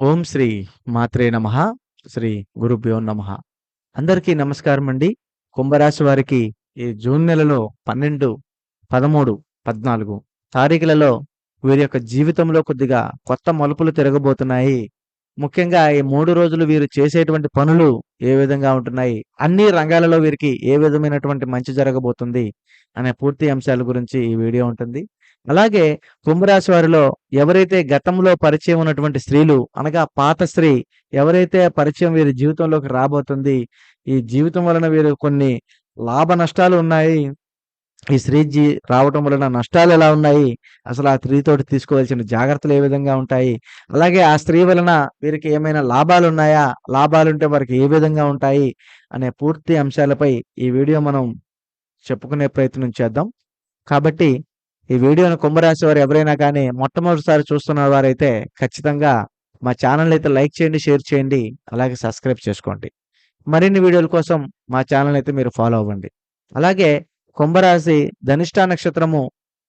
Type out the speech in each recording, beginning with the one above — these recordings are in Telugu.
ఓం శ్రీ మాత్రే నమః. శ్రీ గురుభ్యో నమః. అందరికీ నమస్కారం అండి. కుంభరాశి వారికి ఈ జూన్ నెలలో 12, 13, 14 తారీఖులలో వీరి యొక్క జీవితంలో కొద్దిగా కొత్త మలుపులు తిరగబోతున్నాయి. ముఖ్యంగా ఈ 3 రోజులు వీరు చేసేటువంటి పనులు ఏ విధంగా ఉంటున్నాయి? అన్ని రంగాలలో వీరికి ఏ విధమైనటువంటి మంచి జరగబోతుంది? అనే పూర్తి అంశాల గురించి ఈ వీడియో ఉంటుంది. అలాగే కుంభరాశి వారిలో ఎవరైతే గతంలో పరిచయం ఉన్నటువంటి స్త్రీలు అనగా పాత స్త్రీ ఎవరైతే పరిచయం వీరి జీవితంలోకి రాబోతుంది, ఈ జీవితం వలన వీరు కొన్ని లాభ నష్టాలు ఉన్నాయి. ఈ స్త్రీ రావటం వలన నష్టాలు ఎలా ఉన్నాయి? అసలు ఆ స్త్రీతోటి తీసుకోవాల్సిన జాగ్రత్తలు ఏ విధంగా ఉంటాయి? అలాగే ఆ స్త్రీ వలన వీరికి ఏమైనా లాభాలున్నాయా? లాభాలుంటే వారికి ఏ విధంగా ఉంటాయి? అనే పూర్తి అంశాలపై ఈ వీడియో మనం చెప్పుకునే ప్రయత్నం చేద్దాం. కాబట్టి ఈ వీడియోను కుంభరాశి వారు ఎవరైనా కానీ మొట్టమొదటిసారి చూస్తున్న వారైతే ఖచ్చితంగా మా ఛానల్ అయితే లైక్ చేయండి, షేర్ చేయండి, అలాగే సబ్స్క్రైబ్ చేసుకోండి. మరిన్ని వీడియోల కోసం మా ఛానల్ అయితే మీరు ఫాలో అవ్వండి. అలాగే కుంభరాశి ధనిష్ట నక్షత్రము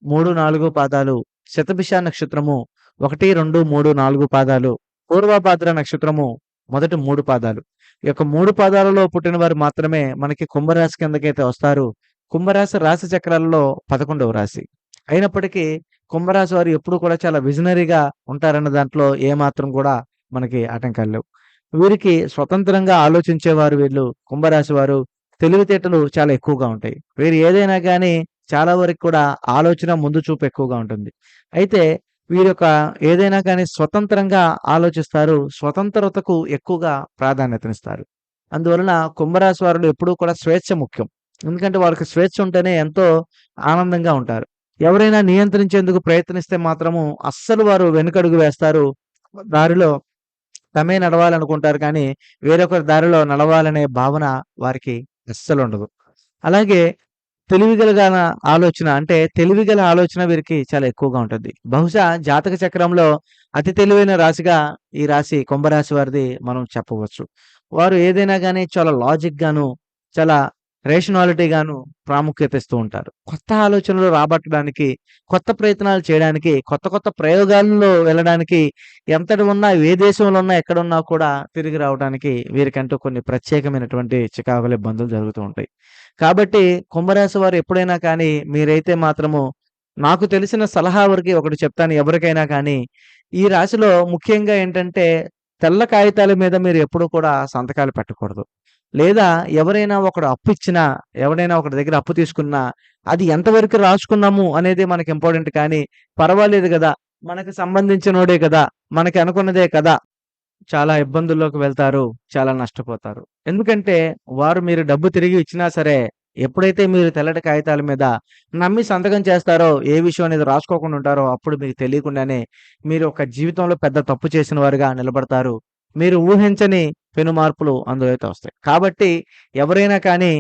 3, 4 పాదాలు, శతభిష నక్షత్రము 1, 2, 3, 4 పాదాలు, పూర్వభాద్ర నక్షత్రము మొదటి 3 పాదాలు. ఈ యొక్క 3 పాదాలలో పుట్టిన వారు మాత్రమే మనకి కుంభరాశి కిందకైతే వస్తారు. కుంభరాశి రాశి చక్రాలలో 11వ రాశి. అయినప్పటికీ కుంభరాశి వారు ఎప్పుడు కూడా చాలా విజనరీగా ఉంటారన్న దాంట్లో ఏమాత్రం కూడా మనకి ఆటంకాలు లేవు. వీరికి స్వతంత్రంగా ఆలోచించేవారు వీళ్ళు కుంభరాశి వారు. తెలివితేటలు చాలా ఎక్కువగా ఉంటాయి. వీరు ఏదైనా గానీ చాలా వరకు కూడా ఆలోచన ముందు చూపు ఎక్కువగా ఉంటుంది. అయితే వీరి యొక్క ఏదైనా కానీ స్వతంత్రంగా ఆలోచిస్తారు. స్వతంత్రతకు ఎక్కువగా ప్రాధాన్యతనిస్తారు. అందువలన కుంభరాశి వారిలో ఎప్పుడూ కూడా స్వేచ్ఛ ముఖ్యం. ఎందుకంటే వారికి స్వేచ్ఛ ఉంటేనే ఎంతో ఆనందంగా ఉంటారు. ఎవరైనా నియంత్రించేందుకు ప్రయత్నిస్తే మాత్రము అస్సలు వారు వెనుకడుగు వేస్తారు. దారిలో తమే నడవాలనుకుంటారు కానీ, వేరొకరి దారిలో నడవాలనే భావన వారికి అస్సలుండదు. అలాగే తెలివిగలగాన ఆలోచన అంటే తెలివిగల ఆలోచన వీరికి చాలా ఎక్కువగా ఉంటుంది. బహుశా జాతక చక్రంలో అతి తెలివైన రాశిగా ఈ రాశి కుంభరాశి వారిది మనం చెప్పవచ్చు. వారు ఏదైనా గాని చాలా లాజిక్ గాను, చాలా రేషనాలిటీ గాను ప్రాముఖ్యత ఇస్తూ ఉంటారు. కొత్త ఆలోచనలు రాబట్టడానికి, కొత్త ప్రయత్నాలు చేయడానికి, కొత్త కొత్త ప్రయోగాల్లో వెళ్ళడానికి ఎంతటి ఉన్నా ఏ దేశంలో ఉన్నా, ఎక్కడున్నా కూడా తిరిగి రావడానికి వీరికంటూ కొన్ని ప్రత్యేకమైనటువంటి చికాకులు, ఇబ్బందులు జరుగుతూ ఉంటాయి. కాబట్టి కుంభరాశి వారు ఎప్పుడైనా కానీ మీరైతే మాత్రము నాకు తెలిసిన సలహా వరకి ఒకటి చెప్తాను ఎవరికైనా కానీ, ఈ రాశిలో ముఖ్యంగా ఏంటంటే తెల్ల కాగితాల మీద మీరు ఎప్పుడూ కూడా సంతకాలు పెట్టకూడదు. లేదా ఎవరైనా ఒకడు అప్పు ఇచ్చినా, ఎవరైనా ఒకడి దగ్గర అప్పు తీసుకున్నా, అది ఎంతవరకు రాసుకున్నాము అనేది మనకి ఇంపార్టెంట్ కానీ, పర్వాలేదు గదా! మనకు సంబంధించినోడే కదా! మనకి అనుకున్నదే కదా! చాలా ఇబ్బందుల్లోకి వెళ్తారు. చాలా నష్టపోతారు. ఎందుకంటే వారు మీరు డబ్బు తిరిగి ఇచ్చినా సరే, ఎప్పుడైతే మీరు తెల్లటి కాగితాల మీద నమ్మి సంతకం చేస్తారో, ఏ విషయం అనేది రాసుకోకుండా ఉంటారో, అప్పుడు మీకు తెలియకుండానే మీరు ఒక జీవితంలో పెద్ద తప్పు చేసిన వారుగా నిలబడతారు. మీరు ఊహించని పెను మార్పులు అందులో అయితే వస్తాయి. కాబట్టి ఎవరైనా కానీ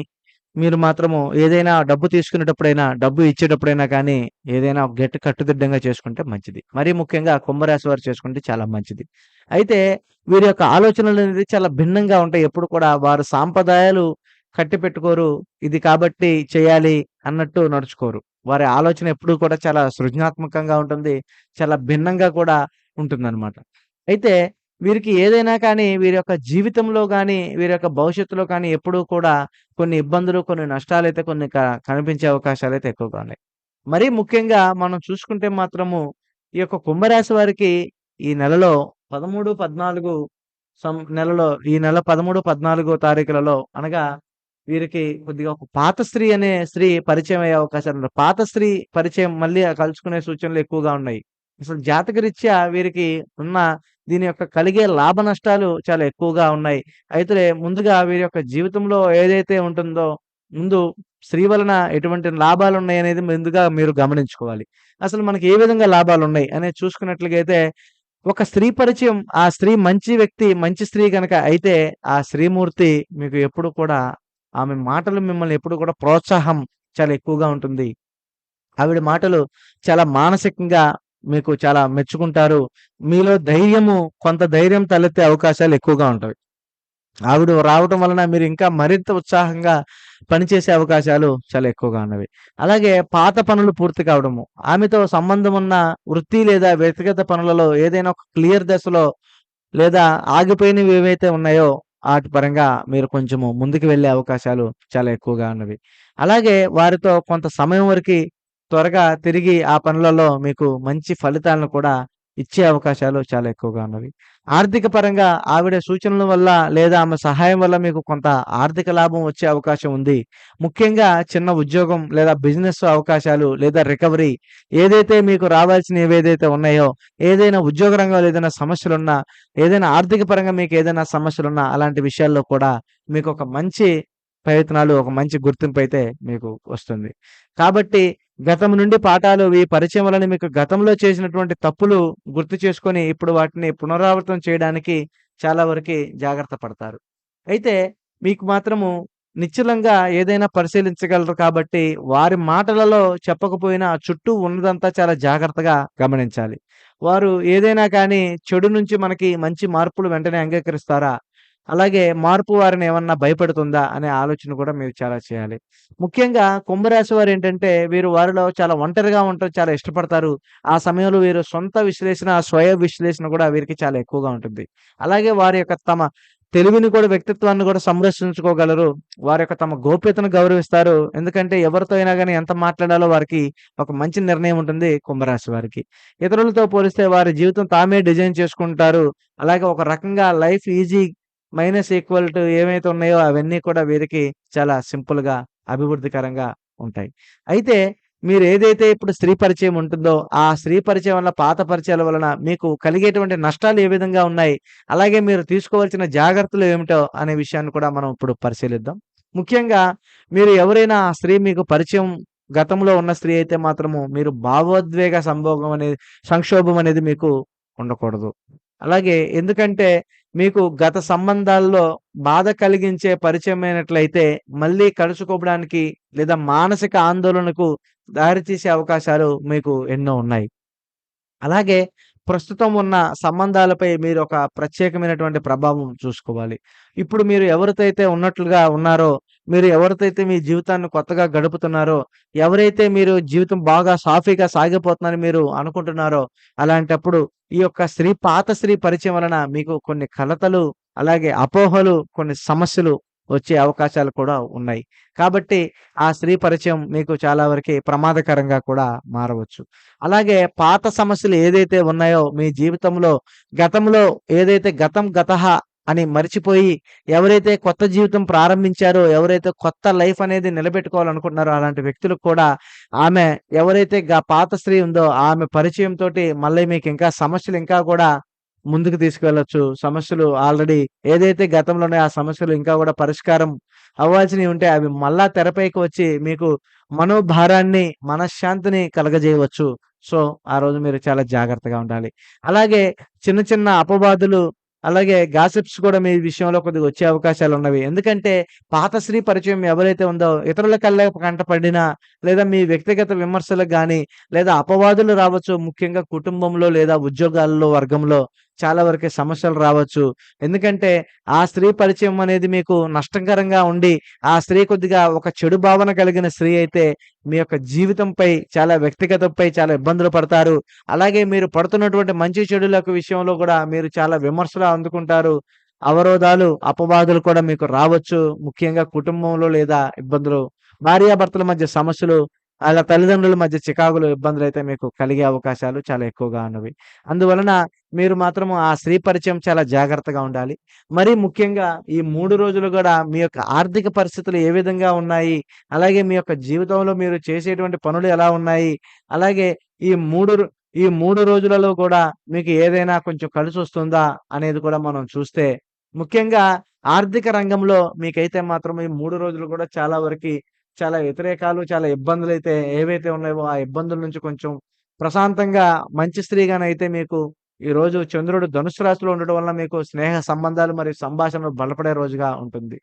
మీరు మాత్రము ఏదైనా డబ్బు తీసుకునేటప్పుడైనా, డబ్బు ఇచ్చేటప్పుడైనా కానీ ఏదైనా కట్టుదిట్టంగా చేసుకుంటే మంచిది. మరీ ముఖ్యంగా కుంభరాశి వారు చేసుకుంటే చాలా మంచిది. అయితే వీరి యొక్క ఆలోచనలనేది చాలా భిన్నంగా ఉంటాయి. ఎప్పుడు కూడా వారు సాంప్రదాయాలు కట్టిపెట్టుకోరు. ఇది కాబట్టి చేయాలి అన్నట్టు నడుచుకోరు. వారి ఆలోచన ఎప్పుడూ కూడా చాలా సృజనాత్మకంగా ఉంటుంది. చాలా భిన్నంగా కూడా ఉంటుందన్నమాట. అయితే వీరికి ఏదైనా కానీ వీరి యొక్క జీవితంలో గానీ, వీరి యొక్క భవిష్యత్తులో కానీ ఎప్పుడూ కూడా కొన్ని ఇబ్బందులు, కొన్ని నష్టాలైతే కొన్ని కనిపించే అవకాశాలైతే ఎక్కువగా ఉన్నాయి. మరీ ముఖ్యంగా మనం చూసుకుంటే మాత్రము ఈ యొక్క కుంభరాశి వారికి ఈ నెలలో 13, 14 నెలలో ఈ నెల 13, 14 తారీఖులలో అనగా వీరికి కొద్దిగా ఒక పాత స్త్రీ అనే స్త్రీ పరిచయం అయ్యే అవకాశాలున్నాయి. పాత స్త్రీ పరిచయం మళ్ళీ కలుసుకునే సూచనలు ఎక్కువగా ఉన్నాయి. అసలు జాతకరీత్యా వీరికి ఉన్న దీని యొక్క కలిగే లాభ నష్టాలు చాలా ఎక్కువగా ఉన్నాయి. అయితే ముందుగా వీరి యొక్క జీవితంలో ఏదైతే ఉంటుందో ముందు స్త్రీ వలన ఎటువంటి లాభాలున్నాయనేది ముందుగా మీరు గమనించుకోవాలి. అసలు మనకి ఏ విధంగా లాభాలున్నాయి అనేది చూసుకున్నట్లుగైతే ఒక స్త్రీ పరిచయం, ఆ స్త్రీ మంచి వ్యక్తి, మంచి స్త్రీ గనక అయితే ఆ స్త్రీమూర్తి మీకు ఎప్పుడు కూడా ఆమె మాటలు మిమ్మల్ని ఎప్పుడు కూడా ప్రోత్సాహం చాలా ఎక్కువగా ఉంటుంది. ఆవిడ మాటలు చాలా మానసికంగా మీకు చాలా మెచ్చుకుంటారు. మీలో కొంత ధైర్యం తలెత్తే అవకాశాలు ఎక్కువగా ఉంటాయి. ఆవిడ రావటం వలన మీరు ఇంకా మరింత ఉత్సాహంగా పనిచేసే అవకాశాలు చాలా ఎక్కువగా ఉన్నవి. అలాగే పాత పనులు పూర్తి కావడము. ఆమెతో సంబంధం ఉన్న వృత్తి లేదా వ్యక్తిగత పనులలో ఏదైనా ఒక క్లియర్ దశలో లేదా ఆగిపోయినవి ఏవైతే ఉన్నాయో ఆటి పరంగా మీరు కొంచెము ముందుకు వెళ్ళే అవకాశాలు చాలా ఎక్కువగా ఉన్నవి. అలాగే వారితో కొంత సమయం వరకి త్వరగా తిరిగి ఆ పనులలో మీకు మంచి ఫలితాలను కూడా ఇచ్చే అవకాశాలు చాలా ఎక్కువగా ఉన్నవి. ఆర్థిక పరంగా ఆవిడ సూచనల వల్ల లేదా ఆమె సహాయం వల్ల మీకు కొంత ఆర్థిక లాభం వచ్చే అవకాశం ఉంది. ముఖ్యంగా చిన్న ఉద్యోగం లేదా బిజినెస్ అవకాశాలు లేదా రికవరీ ఏదైతే మీకు రావాల్సినవి ఏవేదైతే ఉన్నాయో, ఏదైనా ఉద్యోగ రంగంలో ఏదైనా సమస్యలున్నా, ఏదైనా ఆర్థిక పరంగా మీకేదైనా సమస్యలున్నా అలాంటి విషయాల్లో కూడా మీకొక మంచి ప్రయత్నాలు, ఒక మంచి గుర్తింపయితే మీకు వస్తుంది. కాబట్టి గతం నుండి పాఠాలు ఈ పరిచయం వలన మీకు గతంలో చేసినటువంటి తప్పులు గుర్తు చేసుకొని ఇప్పుడు వాటిని పునరావృతం చేయడానికి చాలా వరకి జాగ్రత్త పడతారు. అయితే మీకు మాత్రము నిశ్చలంగా ఏదైనా పరిశీలించగలరు కాబట్టి వారి మాటలలో చెప్పకపోయినా చుట్టూ ఉన్నదంతా చాలా జాగ్రత్తగా గమనించాలి. వారు ఏదైనా కానీ చెడు నుంచి మనకి మంచి మార్పులు వెంటనే అంగీకరిస్తారా? అలాగే మార్పు వారిని ఏమన్నా భయపెడుతుందా అనే ఆలోచన కూడా మీరు చాలా చేయాలి. ముఖ్యంగా కుంభరాశి వారేంటంటే వీరు వారిలో చాలా ఒంటరిగా ఉండటం చాలా ఇష్టపడతారు. ఆ సమయంలో వీరు సొంత విశ్లేషణ, స్వయ విశ్లేషణ కూడా వీరికి చాలా ఎక్కువగా ఉంటుంది. అలాగే వారి యొక్క తమ తెలివిని కూడా వ్యక్తిత్వాన్ని కూడా సంరక్షించుకోగలరు. వారి యొక్క తమ గోప్యతను గౌరవిస్తారు. ఎందుకంటే ఎవరితో అయినా గాని ఎంత మాట్లాడాలో వారికి ఒక మంచి నిర్ణయం ఉంటుంది కుంభరాశి వారికి. ఇతరులతో పోలిస్తే వారి జీవితం తామే డిజైన్ చేసుకుంటారు. అలాగే ఒక రకంగా life easy minus equal to ఏవైతే ఉన్నాయో అవన్నీ కూడా వీరికి చాలా సింపుల్‌గా, అభివృద్ధికరంగా ఉంటాయి. అయితే మీరేదైతే ఇప్పుడు స్త్రీ పరిచయం ఉంటుందో, ఆ స్త్రీ పరిచయం వల్ల పాత పరిచయాల వలన మీకు కలిగేటువంటి నష్టాలు ఏ విధంగా ఉన్నాయి? అలాగే మీరు తీసుకోవాల్సిన జాగ్రత్తలు ఏమిటో అనే విషయాన్ని కూడా మనం ఇప్పుడు పరిశీలిద్దాం. ముఖ్యంగా మీరు ఎవరైనా ఆ స్త్రీ మీకు పరిచయం గతంలో ఉన్న స్త్రీ అయితే మాత్రము మీరు భావోద్వేగ సంక్షోభం అనేది మీకు ఉండకూడదు. అలాగే ఎందుకంటే మీకు గత సంబంధాల్లో బాధ కలిగించే పరిచయమైనట్లయితే మళ్ళీ కలుసుకోవడానికి లేదా మానసిక ఆందోళనకు దారితీసే అవకాశాలు మీకు ఎన్నో ఉన్నాయి. అలాగే ప్రస్తుతం ఉన్న సంబంధాలపై మీరు ఒక ప్రత్యేకమైనటువంటి ప్రభావం చూసుకోవాలి. ఇప్పుడు మీరు ఎవరితో అయితే ఉన్నట్లుగా ఉన్నారో, మీరు ఎవరితో అయితే మీ జీవితాన్ని కొత్తగా గడుపుతున్నారో, ఎవరైతే మీరు జీవితం బాగా సాఫీగా సాగిపోతుందని మీరు అనుకుంటున్నారో, అలాంటప్పుడు ఈ యొక్క పాత స్త్రీ పరిచయం వలన మీకు కొన్ని కలతలు, అలాగే అపోహలు, కొన్ని సమస్యలు వచ్చే అవకాశాలు కూడా ఉన్నాయి. కాబట్టి ఆ స్త్రీ పరిచయం మీకు చాలా వరకి ప్రమాదకరంగా కూడా మారవచ్చు. అలాగే పాత సమస్యలు ఏదైతే ఉన్నాయో మీ జీవితంలో గతంలో ఏదైతే గతం గతః అని మరిచిపోయి ఎవరైతే కొత్త జీవితం ప్రారంభించారో, ఎవరైతే కొత్త లైఫ్ అనేది నిలబెట్టుకోవాలనుకుంటున్నారో అలాంటి వ్యక్తులకు కూడా ఆమె ఎవరైతే పాత స్త్రీ ఉందో ఆమె పరిచయంతోటి మళ్ళీ మీకు ఇంకా సమస్యలు ఇంకా కూడా ముందుకు తీసుకెళ్ళొచ్చు. సమస్యలు ఆల్రెడీ ఏదైతే గతంలో ఉన్నాయో ఆ సమస్యలు ఇంకా కూడా పరిష్కారం అవ్వాల్సినవి ఉంటే అవి మళ్ళా తెరపైకి వచ్చి మీకు మనోభారాన్ని, మనశ్శాంతిని కలగజేయవచ్చు. సో, ఆ రోజు మీరు చాలా జాగ్రత్తగా ఉండాలి. అలాగే చిన్న చిన్న అపవాదులు, అలాగే గాసిప్స్ కూడా మీ విషయంలో కొద్దిగా వచ్చే అవకాశాలున్నవి. ఎందుకంటే పాత స్త్రీ పరిచయం ఎవరైతే ఉందో ఇతరుల కళ్ళకి కంటపడినా, లేదా మీ వ్యక్తిగత విమర్శలకు గాని, లేదా అపవాదులు రావచ్చు. ముఖ్యంగా కుటుంబంలో లేదా ఉద్యోగాల్లో, వర్గంలో చాలా వరకి సమస్యలు రావచ్చు. ఎందుకంటే ఆ స్త్రీ పరిచయం అనేది మీకు నష్టకరంగా ఉండి, ఆ స్త్రీ కొద్దిగా ఒక చెడు భావన కలిగిన స్త్రీ అయితే మీ యొక్క జీవితంపై చాలా వ్యక్తిగతంపై చాలా ఇబ్బందులు పడతారు. అలాగే మీరు పడుతున్నటువంటి మంచి చెడుల యొక్క విషయంలో కూడా మీరు చాలా విమర్శలు అందుకుంటారు. అవరోధాలు, అపవాదులు కూడా మీకు రావచ్చు. ముఖ్యంగా కుటుంబంలో లేదా ఇబ్బందులు, భార్యాభర్తల మధ్య సమస్యలు, అలా తల్లిదండ్రుల మధ్య చికాకులు, ఇబ్బందులైతే మీకు కలిగే అవకాశాలు చాలా ఎక్కువగా ఉన్నవి. అందువలన మీరు మాత్రము ఆ స్త్రీ పరిచయం చాలా జాగ్రత్తగా ఉండాలి. మరీ ముఖ్యంగా ఈ 3 రోజులు గూడా మీ యొక్క ఆర్థిక పరిస్థితులు ఏ విధంగా ఉన్నాయి? అలాగే మీ యొక్క జీవితంలో మీరు చేసేటువంటి పనులు ఎలా ఉన్నాయి? అలాగే ఈ 3 రో ఈ 3 రోజులలో కూడా మీకు ఏదైనా కొంచెం కలిసొస్తుందా అనేది కూడా మనం చూస్తే, ముఖ్యంగా ఆర్థిక రంగంలో మీకైతే మాత్రం ఈ 3 రోజులు కూడా చాలా వరకి చాలా వ్యతిరేకాలు, చాలా ఇబ్బందులైతే ఏవైతే ఉన్నాయో ఆ ఇబ్బందుల నుంచి కొంచెం ప్రశాంతంగా మంచి స్త్రీగానైతే మీకు ఈరోజు చంద్రుడు ధనుస్సు రాశిలో ఉండడం వల్ల మీకు స్నేహ సంబంధాలు మరియు సంభాషణలు బలపడే రోజుగా ఉంటుంది.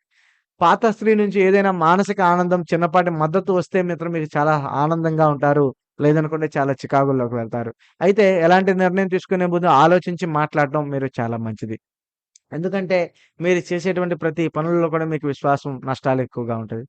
పాత స్త్రీ నుంచి ఏదైనా మానసిక ఆనందం, చిన్నపాటి మద్దతు వస్తే మాత్రం మీకు చాలా ఆనందంగా ఉంటారు. లేదనుకుంటే చాలా చికాకుల్లోకి వెళ్తారు. అయితే ఎలాంటి నిర్ణయం తీసుకునే ముందు ఆలోచించి మాట్లాడడం మీరు చాలా మంచిది. ఎందుకంటే మీరు చేసేటువంటి ప్రతి పనుల్లో కూడా మీకు విశ్వాసం నష్టాలు ఎక్కువగా ఉంటది.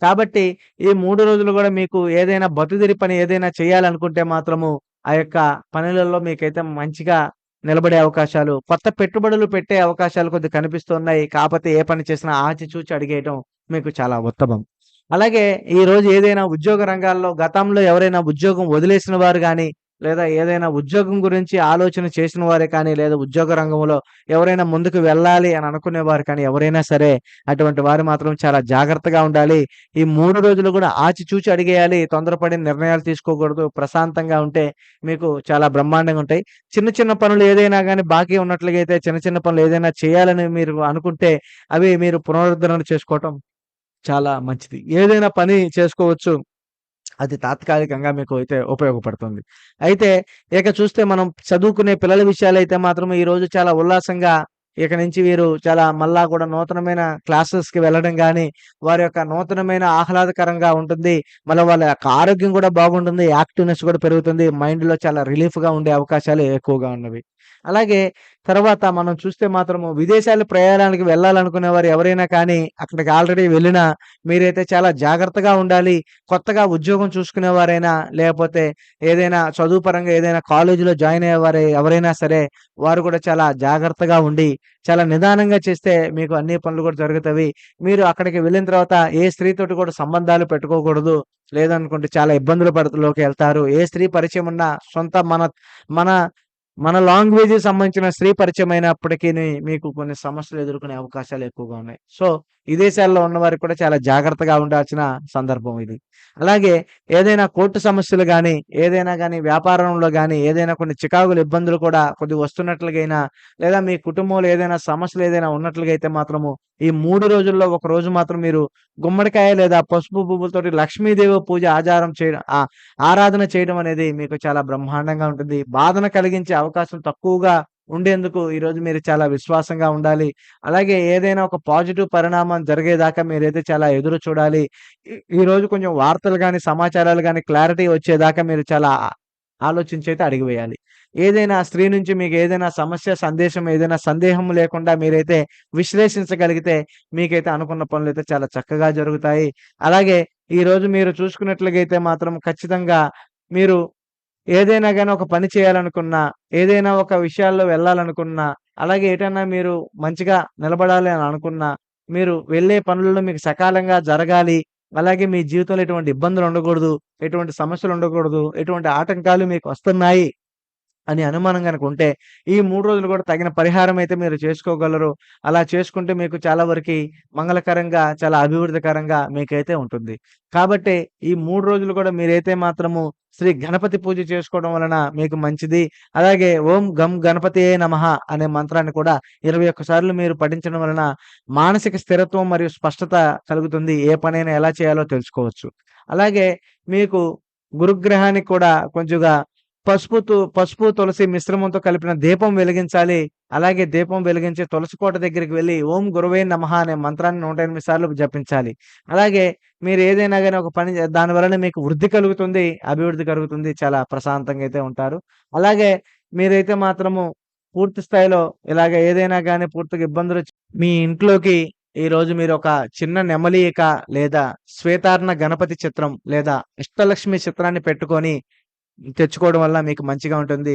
కాబట్టి ఈ 3 రోజులు గూడా మీకు ఏదైనా బతుదిరి పని ఏదైనా చేయాలనుకుంటే మాత్రము ఆ యొక్క పనులలో మీకైతే మంచిగా నిలబడే అవకాశాలు, కొత్త పెట్టుబడులు పెట్టే అవకాశాలు కొద్దిగా కనిపిస్తున్నాయి. కాపోతే ఏ పని చేసినా ఆచితూచి అడుగేయటం మీకు చాలా ఉత్తమం. అలాగే ఈరోజు ఏదైనా ఉద్యోగ రంగాల్లో గతంలో ఎవరైనా ఉద్యోగం వదిలేసిన వారు గాని, లేదా ఏదైనా ఉద్యోగం గురించి ఆలోచన చేసిన వారే కానీ, లేదా ఉద్యోగ రంగంలో ఎవరైనా ముందుకు వెళ్ళాలి అని అనుకునేవారు కానీ, ఎవరైనా సరే అటువంటి వారు మాత్రం చాలా జాగ్రత్తగా ఉండాలి. ఈ 3 రోజులు కూడా ఆచితూచి అడుగేయాలి. తొందరపడి నిర్ణయాలు తీసుకోకూడదు. ప్రశాంతంగా ఉంటే మీకు చాలా బ్రహ్మాండంగా ఉంటాయి. చిన్న చిన్న పనులు ఏదైనా గాని బాకీ ఉన్నట్లుగా అయితే చిన్న చిన్న పనులు ఏదైనా చేయాలని మీరు అనుకుంటే, అవి మీరు పునరుద్ధరణ చేసుకోవటం చాలా మంచిది. ఏదైనా పని చేసుకోవచ్చు. అది తాత్కాలికంగా మీకు అయితే ఉపయోగపడుతుంది. అయితే ఇక చూస్తే మనం చదువుకునే పిల్లల విషయాలైతే మాత్రం ఈరోజు చాలా ఉల్లాసంగా ఇక నుంచి వీరు చాలా మళ్ళా కూడా నూతనమైన క్లాసెస్‌కి వెళ్ళడం గాని, వారి యొక్క నూతనమైన ఆహ్లాదకరంగా ఉంటుంది. మళ్ళా వాళ్ళ యొక్క ఆరోగ్యం కూడా బాగుంటుంది. యాక్టివ్‌నెస్ కూడా పెరుగుతుంది. మైండ్‌లో చాలా రిలీఫ్‌గా ఉండే అవకాశాలు ఎక్కువగా ఉన్నవి. అలాగే తర్వాత మనం చూస్తే మాత్రము విదేశాల ప్రయాణానికి వెళ్ళాలనుకునేవారు ఎవరైనా కానీ, అక్కడికి ఆల్రెడీ వెళ్ళినా మీరైతే చాలా జాగ్రత్తగా ఉండాలి. కొత్తగా ఉద్యోగం చూసుకునేవారైనా, లేపోతే ఏదైనా చదువు పరంగా ఏదైనా కాలేజీలో జాయిన్ అయ్యేవారు ఎవరైనా సరే, వారు కూడా చాలా జాగ్రత్తగా ఉండి, చాలా నిదానంగా చేస్తే మీకు అన్ని పనులు కూడా జరుగుతవి. మీరు అక్కడికి వెళ్ళిన తర్వాత ఏ స్త్రీతోటి కూడా సంబంధాలు పెట్టుకోకూడదు. లేదనుకుంటే చాలా ఇబ్బందుల లోకి ఎళ్తారు. ఏ స్త్రీ పరిచయం ఉన్నా సొంత మన మన మన లాంగ్వేజ్‌కి సంబంధించిన స్త్రీ పరిచయమైనప్పటికిని మీకు కొన్ని సమస్యలు ఎదుర్కొనే అవకాశాలు ఎక్కువగా ఉన్నాయి. సో, విదేశాల్లో ఉన్నవారికి కూడా చాలా జాగ్రత్తగా ఉండాల్సిన సందర్భం ఇది. అలాగే ఏదైనా కోర్టు సమస్యలు గాని, ఏదైనా గాని వ్యాపారంలో గాని, ఏదైనా కొన్ని చికాకులు, ఇబ్బందులు కూడా కొద్దిగా వస్తున్నట్లుగైనా, లేదా మీ కుటుంబంలో ఏదైనా సమస్యలు ఏదైనా ఉన్నట్లుగా అయితే మాత్రము, ఈ 3 రోజుల్లో ఒక రోజు మాత్రం మీరు గుమ్మడికాయ లేదా పసుపు పువ్వులతోటి లక్ష్మీదేవి పూజ ఆచారం చేయడం ఆరాధన చేయడం అనేది మీకు చాలా బ్రహ్మాండంగా ఉంటుంది. బాధను కలిగించే అవకాశం తక్కువగా ఉండేందుకు ఈరోజు మీరు చాలా విశ్వాసంగా ఉండాలి. అలాగే ఏదైనా ఒక పాజిటివ్ పరిణామం జరిగేదాకా మీరైతే చాలా ఎదురు చూడాలి. ఈరోజు కొంచెం వార్తలు గాని, సమాచారాలు గాని క్లారిటీ వచ్చేదాకా మీరు చాలా ఆలోచించైతే అడుగు వేయాలి. ఏదైనా స్త్రీ నుంచి మీకు ఏదైనా సమస్య, సందేశం ఏదైనా సందేహం లేకుండా మీరైతే విశ్లేషించగలిగితే మీకైతే అనుకున్న పనులైతే చాలా చక్కగా జరుగుతాయి. అలాగే ఈరోజు మీరు చూసుకున్నట్లుగైతే మాత్రం ఖచ్చితంగా మీరు ఏదైనా గాని ఒక పని చేయాలనుకున్నా, ఏదైనా ఒక విషయాల్లో వెళ్ళాలనుకున్నా, అలాగే ఎటన్నా మీరు మంచిగా నిలబడాలి అని అనుకున్నా, మీరు వెళ్ళే పనులలో మీకు సకాలంగా జరగాలి. అలాగే మీ జీవితంలో ఎటువంటి ఇబ్బందులు ఉండకూడదు. ఎటువంటి సమస్యలు ఉండకూడదు. ఎటువంటి ఆటంకాలు మీకు వస్తున్నాయి అని అనుమానం గనక ఉంటే, ఈ 3 రోజులు కూడా తగిన పరిహారం అయితే మీరు చేసుకోగలరు. అలా చేసుకుంటే మీకు చాలా వరకి మంగళకరంగా, చాలా అభివృద్ధికరంగా మీకైతే ఉంటుంది. కాబట్టి ఈ 3 రోజులు కూడా మీరైతే మాత్రము శ్రీ గణపతి పూజ చేసుకోవడం వలన మీకు మంచిది. అలాగే ఓం గం గణపతియే నమః అనే మంత్రాన్ని కూడా 21 సార్లు మీరు పఠించడం వలన మానసిక స్థిరత్వం మరియు స్పష్టత కలుగుతుంది. ఏ పనైనా ఎలా చేయాలో తెలుసుకోవచ్చు. అలాగే మీకు గురుగ్రహానికి కూడా కొంచెంగా పసుపు, తులసి మిశ్రమంతో కలిపిన దీపం వెలిగించాలి. అలాగే దీపం వెలిగించి తులసి కోట దగ్గరికి వెళ్లి ఓం గురవే నమః అనే మంత్రాన్ని 108 సార్లు జపించాలి. అలాగే మీరు ఏదైనా గాని ఒక పని దాని వలన మీకు వృద్ధి కలుగుతుంది, అభివృద్ధి కలుగుతుంది. చాలా ప్రశాంతంగా అయితే ఉంటారు. అలాగే మీరైతే మాత్రము పూర్తి స్థాయిలో ఇలాగ ఏదైనా గాని పూర్తిగా మీ ఇంట్లోకి ఈరోజు మీరొక చిన్న నెమలి ఇక లేదా శ్వేతార్ణ గణపతి చిత్రం లేదా అష్టలక్ష్మి చిత్రాన్ని పెట్టుకొని తెచ్చుకోవడం వల్ల మీకు మంచిగా ఉంటుంది.